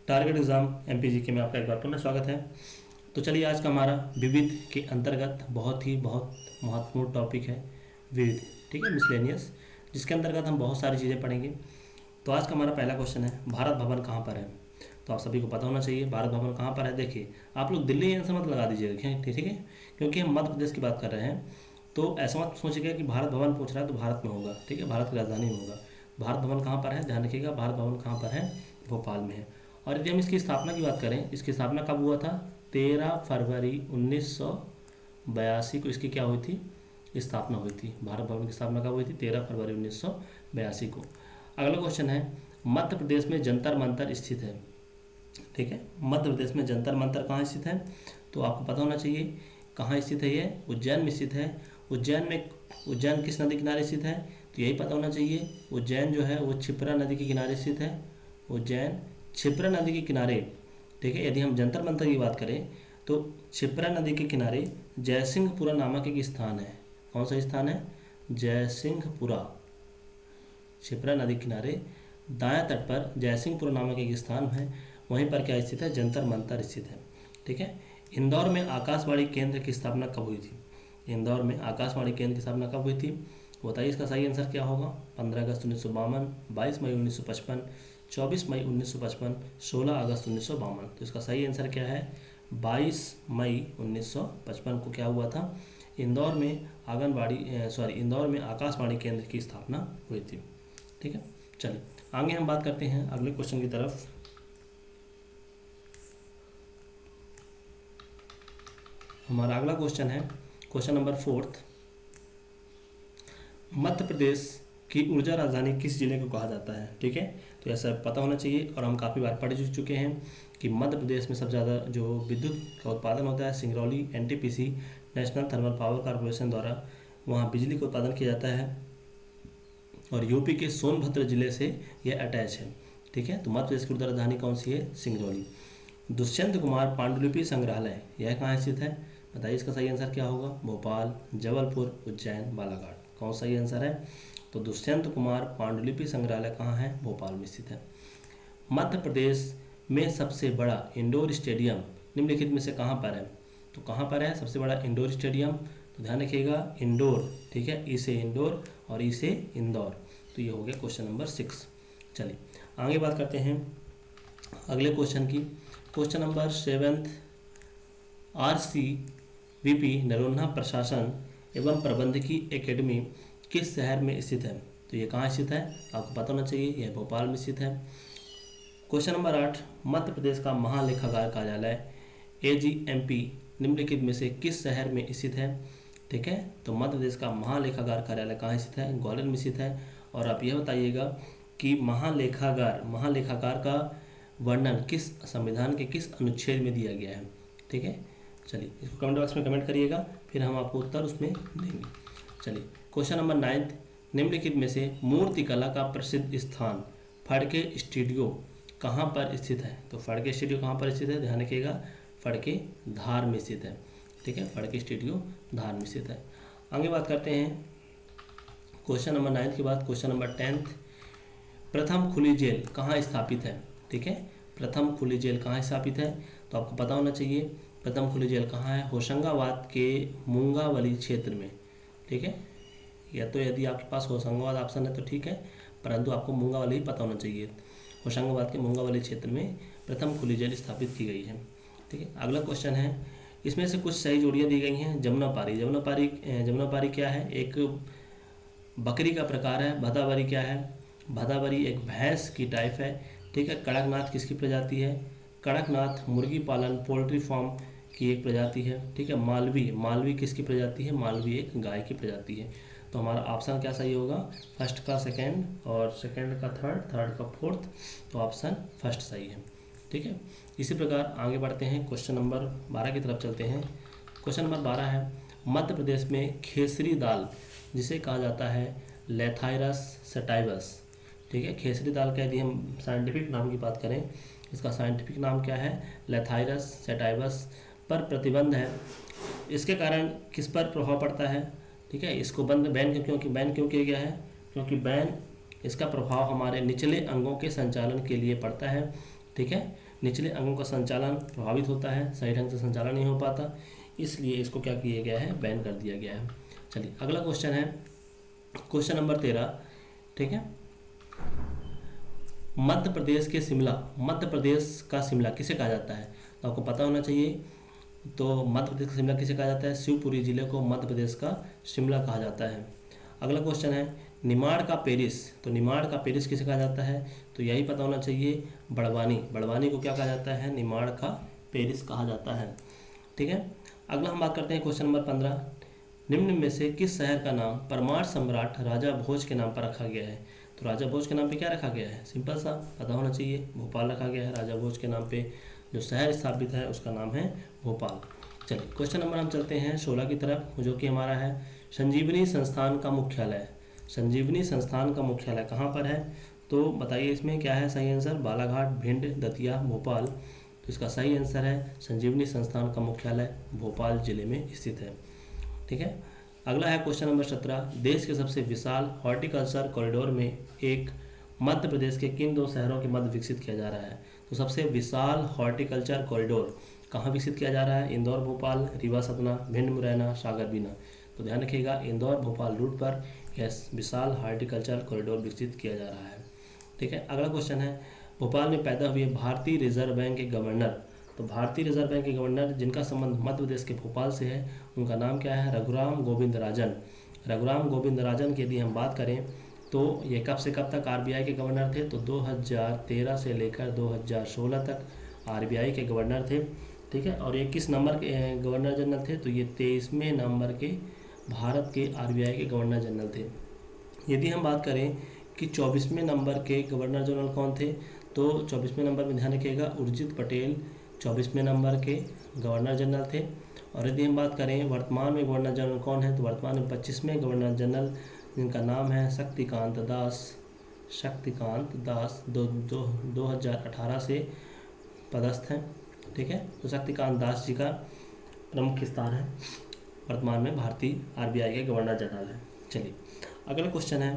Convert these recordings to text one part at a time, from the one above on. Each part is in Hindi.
टारगेट एग्जाम एमपीजीके में आपका एक बार पुनः स्वागत है। तो चलिए आज का हमारा विविध के अंतर्गत बहुत महत्वपूर्ण टॉपिक है विविध, ठीक है, मिसलेनियस, जिसके अंतर्गत हम बहुत सारी चीज़ें पढ़ेंगे। तो आज का हमारा पहला क्वेश्चन है, भारत भवन कहाँ पर है? तो आप सभी को पता होना चाहिए भारत भवन कहाँ पर है। देखिए आप लोग दिल्ली आंसर मत लगा दीजिएगा, ठीक है, क्योंकि हम मध्य प्रदेश की बात कर रहे हैं। तो ऐसा मत सोचिएगा कि भारत भवन पूछ रहा है तो भारत में होगा, ठीक है, भारत की राजधानी में होगा। भारत भवन कहाँ पर है, ध्यान रखिएगा, भारत भवन कहाँ पर है, भोपाल में है। और यदि हम इसकी स्थापना की बात करें, इसकी स्थापना कब हुआ था? 13 फरवरी 1982 को इसकी क्या हुई थी, स्थापना हुई थी। भारत भवन की स्थापना कब हुई थी? 13 फरवरी 1982 को। अगला क्वेश्चन है, मध्य प्रदेश में जंतर मंतर स्थित है, ठीक है, मध्य प्रदेश में जंतर मंतर कहाँ स्थित है? तो आपको पता होना चाहिए कहाँ स्थित है, ये उज्जैन में स्थित है। उज्जैन किस नदी किनारे स्थित है? तो यही पता होना चाहिए। उज्जैन जो है वो क्षिप्रा नदी के किनारे स्थित है। उज्जैन क्षिप्रा नदी के किनारे, ठीक है। यदि हम जंतर मंतर की बात करें तो क्षिप्रा नदी के किनारे जयसिंहपुरा नामक एक स्थान है। कौन सा स्थान है? जयसिंहपुरा। क्षिप्रा नदी के किनारे दाएं तट पर जयसिंहपुरा नामक एक स्थान है, वहीं पर क्या स्थित है? जंतर मंतर स्थित है, ठीक है। इंदौर में आकाशवाणी केंद्र की स्थापना कब हुई थी? इंदौर में आकाशवाणी केंद्र की स्थापना कब हुई थी? बताइए इसका सही आंसर क्या होगा। 15 अगस्त 1952, 22 मई 1955, 24 मई 1955, 16 अगस्त 1952। तो इसका सही आंसर क्या है? 22 मई 1955 को क्या हुआ था? इंदौर में आकाशवाणी केंद्र की स्थापना हुई थी, ठीक है। चलिए आगे हम बात करते हैं अगले क्वेश्चन की तरफ। हमारा अगला क्वेश्चन है क्वेश्चन नंबर 4। मध्य प्रदेश की ऊर्जा राजधानी किस जिले को कहा जाता है? ठीक है, तो ऐसा पता होना चाहिए और हम काफ़ी बार पढ़ चुके हैं कि मध्य प्रदेश में सबसे ज़्यादा जो विद्युत का उत्पादन होता है Singrauli NTPC national thermal power corporation द्वारा वहाँ बिजली का उत्पादन किया जाता है और यूपी के सोनभद्र जिले से यह अटैच है, ठीक है। तो मध्य प्रदेश की ऊर्जा राजधानी कौन सी है? सिंगरौली। दुष्यंत कुमार पांडुलिपि संग्रहालय यह कहाँ स्थित है? बताइए इसका सही आंसर क्या होगा। भोपाल, जबलपुर, उज्जैन, बालाघाट। कौन सा सही आंसर है? तो दुष्यंत कुमार पांडुलिपि संग्रहालय कहाँ है? भोपाल में स्थित है। मध्य प्रदेश में सबसे बड़ा इंडोर स्टेडियम निम्नलिखित में से कहाँ पर है? तो कहाँ पर है सबसे बड़ा इंडोर स्टेडियम? तो ध्यान रखिएगा इंडोर, ठीक है, ई से इंडोर और ई से इंदौर। तो ये हो गया क्वेश्चन नंबर 6। चलिए आगे बात करते हैं अगले क्वेश्चन की। क्वेश्चन नंबर 7, RCVP नरोन्हा प्रशासन एवं प्रबंधकी एकेडमी किस शहर में स्थित है? तो ये कहाँ स्थित है? आपको पता होना चाहिए, यह भोपाल में स्थित है। क्वेश्चन नंबर 8, मध्य प्रदेश का महालेखाकार कार्यालय AGMP निम्नलिखित में से किस शहर में स्थित है? ठीक है, तो मध्य प्रदेश का महालेखाकार कार्यालय कहाँ स्थित है? ग्वालियर में स्थित है। और आप यह बताइएगा कि महालेखाकार का वर्णन किस संविधान के किस अनुच्छेद में दिया गया है? ठीक है, चलिए इसको कमेंट बॉक्स में कमेंट करिएगा, फिर हम आपको उत्तर उसमें देंगे। चलिए क्वेश्चन नंबर 9, निम्नलिखित में से मूर्तिकला का प्रसिद्ध स्थान फड़के स्टूडियो कहाँ पर स्थित है? तो फड़के स्टूडियो कहाँ पर स्थित है? ध्यान रखिएगा, फड़के धार में स्थित है, ठीक है, फड़के स्टूडियो धार में स्थित है। आगे बात करते हैं क्वेश्चन नंबर 9 के बाद क्वेश्चन नंबर 10, प्रथम खुली जेल कहाँ स्थापित है? ठीक है, प्रथम खुली जेल कहाँ स्थापित है? तो आपको पता होना चाहिए प्रथम खुली जेल कहाँ है। होशंगाबाद के मूंगावली क्षेत्र में, ठीक है, या तो यदि आपके पास होशंगाबाद ऑप्शन है तो ठीक है, परंतु आपको मूंगावली ही पता होना चाहिए। होशंगाबाद के मूंगावली क्षेत्र में प्रथम खुली जेल स्थापित की गई है, ठीक है। अगला क्वेश्चन है, इसमें से कुछ सही जोड़ियाँ दी गई हैं। जमुनापारी क्या है? एक बकरी का प्रकार है। भदावरी क्या है? भदावरी एक भैंस की टाइप है, ठीक है। कड़कनाथ किसकी प्रजाति है? कड़कनाथ मुर्गी पालन पोल्ट्री फार्म की एक प्रजाति है, ठीक है। मालवी किसकी प्रजाति है? मालवी एक गाय की प्रजाति है। तो हमारा ऑप्शन क्या सही होगा? फर्स्ट का सेकंड और सेकंड का थर्ड, थर्ड का फोर्थ, तो ऑप्शन फर्स्ट सही है, ठीक है। इसी प्रकार आगे बढ़ते हैं, क्वेश्चन नंबर 12 की तरफ चलते हैं। क्वेश्चन नंबर 12 है, मध्य प्रदेश में खेसरी दाल जिसे कहा जाता है लेथाइरस सटाइवस, ठीक है। खेसरी दाल का यदि हम साइंटिफिक नाम की बात करें, इसका साइंटिफिक नाम क्या है? लेथाइरस सटाइवस पर प्रतिबंध है। इसके कारण किस पर प्रभाव पड़ता है? ठीक है, इसको बैन क्यों किया गया है? क्योंकि इसका प्रभाव हमारे निचले अंगों के संचालन के लिए पड़ता है, ठीक है। निचले अंगों का संचालन प्रभावित होता है, सही ढंग से संचालन नहीं हो पाता, इसलिए इसको क्या किया गया है, बैन कर दिया गया है। चलिए अगला क्वेश्चन है क्वेश्चन नंबर 13। ठीक है, मध्य प्रदेश के शिमला, मध्य प्रदेश का शिमला किसे कहा जाता है, तो आपको पता होना चाहिए। तो मध्य प्रदेश का शिमला किसे कहा जाता है, शिवपुरी जिले को मध्य प्रदेश का शिमला कहा जाता है। अगला क्वेश्चन है निमाड़ का पेरिस, तो निमाड़ का पेरिस किसे कहा जाता है, तो यही पता होना चाहिए, बड़वानी, बड़वानी को क्या कहा जाता है, निमाड़ का पेरिस कहा जाता है। ठीक है, अगला हम बात करते हैं क्वेश्चन नंबर 15। निम्न में से किस शहर का नाम परमार सम्राट राजा भोज के नाम पर रखा गया है, तो राजा भोज के नाम पे क्या रखा गया है, सिंपल सा पता होना चाहिए, भोपाल रखा गया है। राजा भोज के नाम पे जो शहर स्थापित है उसका नाम है भोपाल। चलिए क्वेश्चन नंबर हम चलते हैं 16 की तरफ, जो कि हमारा है संजीवनी संस्थान का मुख्यालय, संजीवनी संस्थान का मुख्यालय कहाँ पर है, तो बताइए इसमें क्या है सही आंसर, बालाघाट, भिंड, दतिया, भोपाल। तो इसका सही आंसर है संजीवनी संस्थान का मुख्यालय भोपाल जिले में स्थित है। ठीक है, अगला है क्वेश्चन नंबर 17। देश के सबसे विशाल हॉर्टिकल्चर कॉरिडोर में एक मध्य प्रदेश के किन दो शहरों के मध्य विकसित किया जा रहा है, तो सबसे विशाल हॉर्टिकल्चर कॉरिडोर कहाँ विकसित किया जा रहा है, इंदौर भोपाल, रीवा सतना, भिंड मुरैना, सागर बीना। तो ध्यान रखिएगा इंदौर भोपाल रूट पर यह विशाल हॉर्टिकल्चर कॉरिडोर विकसित किया जा रहा है। ठीक है, अगला क्वेश्चन है भोपाल में पैदा हुए भारतीय रिजर्व बैंक के गवर्नर, तो भारतीय रिजर्व बैंक के गवर्नर जिनका संबंध मध्य प्रदेश के भोपाल से है उनका नाम क्या है, रघुराम गोविंद राजन। रघुराम गोविंद राजन की यदि हम बात करें तो ये कब से कब तक आरबीआई के गवर्नर थे, तो 2013 से लेकर 2016 तक आरबीआई के गवर्नर थे। ठीक है, और ये किस नंबर के गवर्नर जनरल थे, तो ये 23वें नंबर के भारत के आरबीआई के गवर्नर जनरल थे। यदि हम बात करें कि 24वें नंबर के गवर्नर जनरल कौन थे, तो 24वें नंबर में ध्यान रखिएगा उर्जित पटेल 24वें नंबर के गवर्नर जनरल थे। और यदि हम बात करें वर्तमान में गवर्नर जनरल कौन है, तो वर्तमान में 25वें गवर्नर जनरल जिनका नाम है शक्तिकांत दास, शक्तिकांत दास 2018 से पदस्थ हैं। ठीक है, तो शक्तिकांत दास जी का प्रमुख स्थान है, वर्तमान में भारतीय आरबीआई के गवर्नर जनरल है। चलिए अगला क्वेश्चन है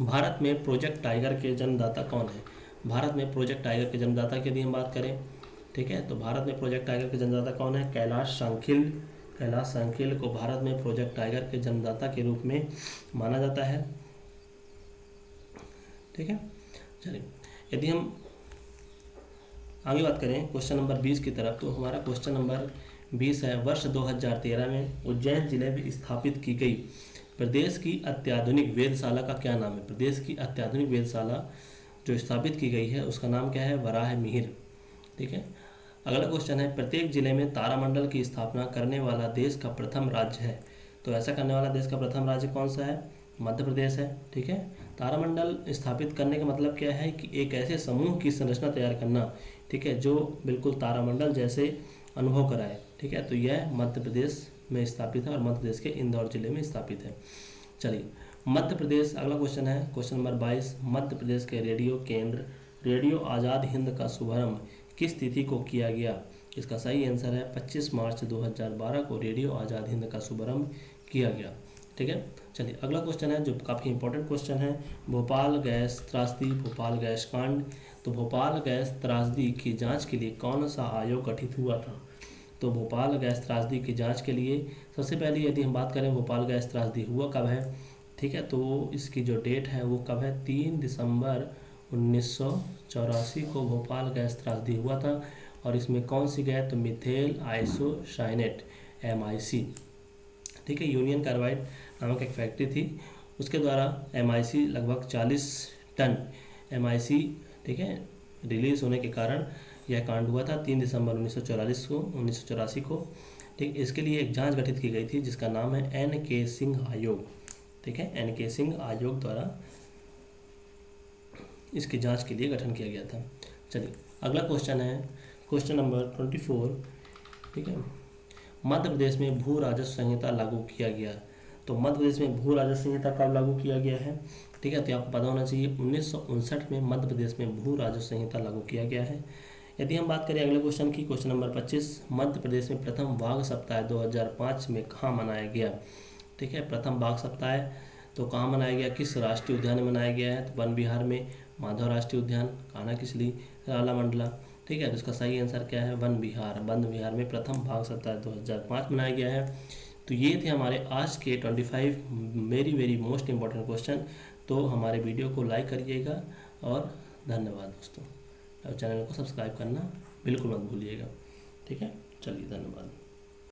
भारत में प्रोजेक्ट टाइगर के जन्मदाता कौन है, भारत में प्रोजेक्ट टाइगर के जन्मदाता की यदि हम बात करें, ठीक है, तो भारत में प्रोजेक्ट टाइगर के जन्मदाता कौन है, कैलाश सांखिल। कैलाश सांखिल को भारत में प्रोजेक्ट टाइगर के जन्मदाता के रूप में माना जाता है। ठीक है, चलिए यदि हम आगे बात करें क्वेश्चन नंबर 20 की तरफ, तो हमारा क्वेश्चन नंबर 20 है वर्ष 2013 में उज्जैन जिले में स्थापित की गई प्रदेश की अत्याधुनिक वेधशाला का क्या नाम है, प्रदेश की अत्याधुनिक वेधशाला जो स्थापित की गई है उसका नाम क्या है, वराह मिहिर। ठीक है, अगला क्वेश्चन है प्रत्येक जिले में तारामंडल की स्थापना करने वाला देश का प्रथम राज्य है, तो ऐसा करने वाला देश का प्रथम राज्य कौन सा है, मध्य प्रदेश है। ठीक है, तारामंडल स्थापित करने का मतलब क्या है कि एक ऐसे समूह की संरचना तैयार करना, ठीक है, जो बिल्कुल तारामंडल जैसे अनुभव कराए। ठीक है, तो यह मध्य प्रदेश में स्थापित है और मध्य प्रदेश के इंदौर जिले में स्थापित है। चलिए मध्य प्रदेश, अगला क्वेश्चन है क्वेश्चन नंबर 22। मध्य प्रदेश के रेडियो केंद्र रेडियो आज़ाद हिंद का शुभारंभ किस तिथि को किया गया, इसका सही आंसर है 25 मार्च 2012 को रेडियो आज़ाद हिंद का शुभारंभ किया गया। ठीक है, चलिए अगला क्वेश्चन है जो काफ़ी इंपॉर्टेंट क्वेश्चन है, भोपाल गैस त्रासदी, भोपाल गैस कांड। तो भोपाल गैस त्रासदी की जांच के लिए कौन सा आयोग गठित हुआ था, तो भोपाल गैस त्रासदी की जांच के लिए सबसे पहले यदि हम बात करें भोपाल गैस त्रासदी हुआ कब है, ठीक है, तो इसकी जो डेट है वो कब है, 3 दिसंबर 1984 को भोपाल गैस त्रासदी हुआ था। और इसमें कौन सी गैस, तो मिथेल आइसोसाइनेट MIC। ठीक है, यूनियन कार्बाइड नामक एक फैक्ट्री थी, उसके द्वारा MIC लगभग 40 टन MIC, ठीक है, रिलीज होने के कारण यह कांड हुआ था 3 दिसंबर 1984 को। ठीक, इसके लिए एक जांच गठित की गई थी जिसका नाम है NK सिंह आयोग। ठीक है, NK सिंह आयोग द्वारा इसकी जांच के लिए गठन किया गया था। चलिए अगला क्वेश्चन है क्वेश्चन नंबर 24। ठीक है, मध्य प्रदेश में भू राजस्व संहिता लागू किया गया, तो मध्य प्रदेश में भू राजस्व संहिता कब लागू किया गया है, ठीक है, तो आपको पता होना चाहिए 1959 में मध्य प्रदेश में भू राजस्व संहिता लागू किया गया है। यदि हम बात करें अगले क्वेश्चन की, क्वेश्चन नंबर 25, मध्य प्रदेश में प्रथम बाघ सप्ताह 2005 में कहाँ मनाया गया। ठीक है, प्रथम बाघ सप्ताह तो कहाँ मनाया गया, किस राष्ट्रीय उद्यान में मनाया गया है, तो वन विहार में, माधव राष्ट्रीय उद्यान, कान्हा किसली, राला मंडला। ठीक है, तो इसका सही आंसर क्या है? वन विहार। वन विहार में प्रथम भाग 27/2005 मनाया गया है। तो ये थे हमारे आज के 25 very very most important question. तो हमारे वीडियो को लाइक करिएगा और धन्यवाद दोस्तों, और चैनल को सब्सक्राइब करना बिल्कुल मत भूलिएगा। ठीक है, चलिए धन्यवाद।